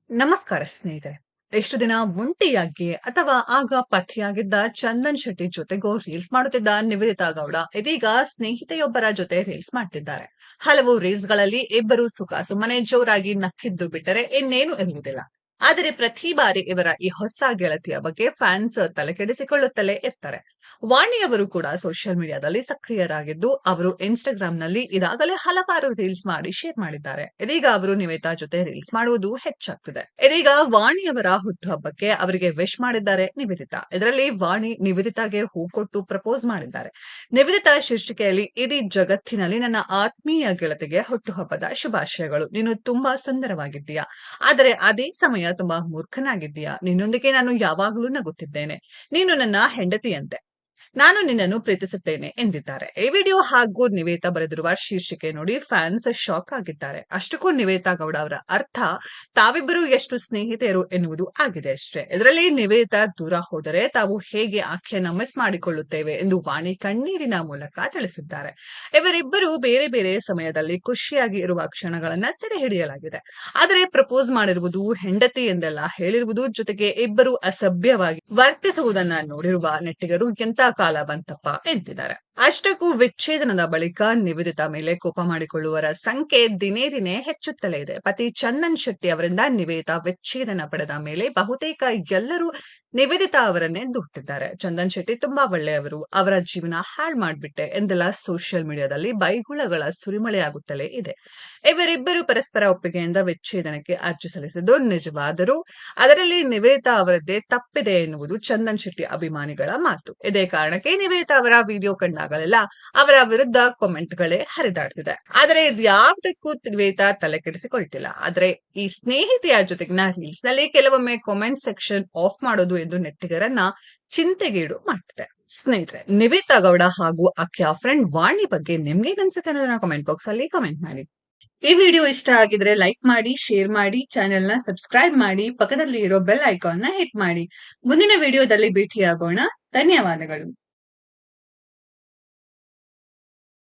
ನಮಸ್ಕಾರ ಸ್ನೇಹಿತರೆ. ಎಷ್ಟು ದಿನ ಒಂಟಿಯಾಗಿ ಅಥವಾ ಆಗ ಪತಿಯಾಗಿದ್ದ ಚಂದನ್ ಶೆಟ್ಟಿ ಜೊತೆಗೂ ರೀಲ್ಸ್ ಮಾಡುತ್ತಿದ್ದ ನಿವೇದಿತಾ ಗೌಡ ಇದೀಗ ಸ್ನೇಹಿತೆಯೊಬ್ಬರ ಜೊತೆ ರೀಲ್ಸ್ ಮಾಡ್ತಿದ್ದಾರೆ. ಹಲವು ರೀಲ್ಸ್ಗಳಲ್ಲಿ ಇಬ್ಬರು ಸುಖ ಸುಮ್ಮನೆ ಜೋರಾಗಿ ನಕ್ಕಿದ್ದು ಬಿಟ್ಟರೆ ಇನ್ನೇನು ಇರುವುದಿಲ್ಲ. ಆದರೆ ಪ್ರತಿ ಬಾರಿ ಇವರ ಈ ಹೊಸ ಗೆಳತಿಯ ಬಗ್ಗೆ ಫ್ಯಾನ್ಸ್ ತಲೆಕೆಡಿಸಿಕೊಳ್ಳುತ್ತಲೇ ಇರ್ತಾರೆ. ವಾಣಿಯವರು ಕೂಡ ಸೋಷಿಯಲ್ ಮೀಡಿಯಾದಲ್ಲಿ ಸಕ್ರಿಯರಾಗಿದ್ದು ಅವರು ಇನ್ಸ್ಟಾಗ್ರಾಂನಲ್ಲಿ ಇದಾಗಲೇ ಹಲವಾರು ರೀಲ್ಸ್ ಮಾಡಿ ಶೇರ್ ಮಾಡಿದ್ದಾರೆ. ಇದೀಗ ಅವರು ನಿವೇದಿತಾ ಜೊತೆ ರೀಲ್ಸ್ ಮಾಡುವುದು ಹೆಚ್ಚಾಗ್ತಿದೆ. ಇದೀಗ ವಾಣಿಯವರ ಹುಟ್ಟುಹಬ್ಬಕ್ಕೆ ಅವರಿಗೆ ವಿಶ್ ಮಾಡಿದ್ದಾರೆ ನಿವೇದಿತಾ. ಇದರಲ್ಲಿ ವಾಣಿ ನಿವೇದಿತಾಗೆ ಹೂ ಕೊಟ್ಟು ಪ್ರಪೋಸ್ ಮಾಡಿದ್ದಾರೆ. ನಿವೇದಿತಾ ಶೀರ್ಷಿಕೆಯಲ್ಲಿ ಇಡೀ ಜಗತ್ತಿನಲ್ಲಿ ನನ್ನ ಆತ್ಮೀಯ ಗೆಳತಿಗೆ ಹುಟ್ಟುಹಬ್ಬದ ಶುಭಾಶಯಗಳು. ನೀನು ತುಂಬಾ ಸುಂದರವಾಗಿದ್ದೀಯಾ, ಆದರೆ ಅದೇ ಸಮಯ ತುಂಬಾ ಮೂರ್ಖನಾಗಿದ್ದೀಯಾ. ನಿನ್ನೊಂದಿಗೆ ನಾನು ಯಾವಾಗಲೂ ನಗುತ್ತಿದ್ದೇನೆ. ನೀನು ನನ್ನ ಹೆಂಡತಿಯಂತೆ. ನಾನು ನಿನ್ನನ್ನು ಪ್ರೀತಿಸುತ್ತೇನೆ ಎಂದಿದ್ದಾರೆ. ಈ ವಿಡಿಯೋ ಹಾಗೂ ನಿವೇದಿತಾ ಬರೆದಿರುವ ಶೀರ್ಷಿಕೆ ನೋಡಿ ಫ್ಯಾನ್ಸ್ ಶಾಕ್ ಆಗಿದ್ದಾರೆ. ಅಷ್ಟಕ್ಕೂ ನಿವೇದಿತಾ ಗೌಡ ಅವರ ಅರ್ಥ ತಾವಿಬ್ಬರು ಎಷ್ಟು ಸ್ನೇಹಿತೆಯರು ಎನ್ನುವುದು ಆಗಿದೆ ಅಷ್ಟೇ. ಇದರಲ್ಲಿ ನಿವೇದಿತಾ ದೂರ ಹೋದರೆ ತಾವು ಹೇಗೆ ಆಕೆಯನ್ನ ಮಿಸ್ ಮಾಡಿಕೊಳ್ಳುತ್ತೇವೆ ಎಂದು ವಾಣಿ ಕಣ್ಣೀರಿನ ಮೂಲಕ ತಿಳಿಸಿದ್ದಾರೆ. ಇವರಿಬ್ಬರು ಬೇರೆ ಬೇರೆ ಸಮಯದಲ್ಲಿ ಖುಷಿಯಾಗಿ ಇರುವ ಕ್ಷಣಗಳನ್ನ ಸೆರೆ ಹಿಡಿಯಲಾಗಿದೆ. ಆದರೆ ಪ್ರಪೋಸ್ ಮಾಡಿರುವುದು ಹೆಂಡತಿ ಎಂದೆಲ್ಲ ಹೇಳಿರುವುದು, ಜೊತೆಗೆ ಇಬ್ಬರು ಅಸಭ್ಯವಾಗಿ ವರ್ತಿಸುವುದನ್ನ ನೋಡಿರುವ ನೆಟ್ಟಿಗರು ಎಂತ ಕಾಲ ಬಂತಪ್ಪ ಎಂದಿದ್ದಾರೆ. ಅಷ್ಟಕ್ಕೂ ವಿಚ್ಛೇದನದ ಬಳಿಕ ನಿವೇದಿತಾ ಮೇಲೆ ಕೋಪ ಮಾಡಿಕೊಳ್ಳುವವರ ಸಂಖ್ಯೆ ದಿನೇ ದಿನೇ ಹೆಚ್ಚುತ್ತಲೇ ಇದೆ. ಪತಿ ಚಂದನ್ ಶೆಟ್ಟಿ ಅವರಿಂದ ನಿವೇದಿತಾ ವಿಚ್ಛೇದನ ಪಡೆದ ಮೇಲೆ ಬಹುತೇಕ ಎಲ್ಲರೂ ನಿವೇದಿತಾ ಅವರನ್ನೇ ದೂರ್ತಿದ್ದಾರೆ. ಚಂದನ್ ಶೆಟ್ಟಿ ತುಂಬಾ ಒಳ್ಳೆಯವರು, ಅವರ ಜೀವನ ಹಾಳು ಮಾಡ್ಬಿಟ್ಟೆ ಎಂದೆಲ್ಲ ಸೋಷಿಯಲ್ ಮೀಡಿಯಾದಲ್ಲಿ ಬೈಗುಳಗಳ ಸುರಿಮಳೆಯಾಗುತ್ತಲೇ ಇದೆ. ಇವರಿಬ್ಬರು ಪರಸ್ಪರ ಒಪ್ಪಿಗೆಯಿಂದ ವಿಚ್ಛೇದನಕ್ಕೆ ಅರ್ಜಿ ಸಲ್ಲಿಸಿದ್ದು ನಿಜವಾದರೂ ಅದರಲ್ಲಿ ನಿವೇದಿತಾ ಅವರದ್ದೇ ತಪ್ಪಿದೆ ಎನ್ನುವುದು ಚಂದನ್ ಶೆಟ್ಟಿ ಅಭಿಮಾನಿಗಳ ಮಾತು. ಇದೇ ಕಾರಣಕ್ಕೆ ನಿವೇದಿತಾ ಅವರ ವಿಡಿಯೋ ಕಂಡಾಗಲೆಲ್ಲ ಅವರ ವಿರುದ್ಧ ಕಾಮೆಂಟ್ಗಳೇ ಹರಿದಾಡ್ತಿದೆ. ಆದರೆ ಇದ್ಯಾವುದಕ್ಕೂ ನಿವೇದಿತಾ ತಲೆ ಕೆಡಿಸಿಕೊಳ್ತಿಲ್ಲ. ಆದ್ರೆ ಈ ಸ್ನೇಹಿತೆಯ ಜೊತೆಗಿನ ರೀಲ್ಸ್ ನಲ್ಲಿ ಕೆಲವೊಮ್ಮೆ ಕಾಮೆಂಟ್ ಸೆಕ್ಷನ್ ಆಫ್ ಮಾಡೋದು ಎಂದು ನೆಟ್ಟಿಗರನ್ನ ಚಿಂತೆಗೀಡು ಮಾಡ್ತಿದೆ. ಸ್ನೇಹಿತರೆ, ನಿವೇದಿತಾ ಗೌಡ ಹಾಗೂ ಆಕೆಯ ಫ್ರೆಂಡ್ ವಾಣಿ ಬಗ್ಗೆ ನಿಮ್ಗೆ ಅನ್ಸುತ್ತೆ ಅನ್ನೋದನ್ನ ಕಾಮೆಂಟ್ ಬಾಕ್ಸ್ ಅಲ್ಲಿ ಕಾಮೆಂಟ್ ಮಾಡಿ. ಈ ವಿಡಿಯೋ ಇಷ್ಟ ಆಗಿದ್ರೆ ಲೈಕ್ ಮಾಡಿ, ಶೇರ್ ಮಾಡಿ, ಚಾನೆಲ್ ನ ಸಬ್ಸ್ಕ್ರೈಬ್ ಮಾಡಿ, ಪಕ್ಕದಲ್ಲಿ ಇರೋ ಬೆಲ್ ಐಕಾನ್ ನ ಹಿಟ್ ಮಾಡಿ. ಮುಂದಿನ ವಿಡಿಯೋದಲ್ಲಿ ಭೇಟಿಯಾಗೋಣ. ಧನ್ಯವಾದಗಳು.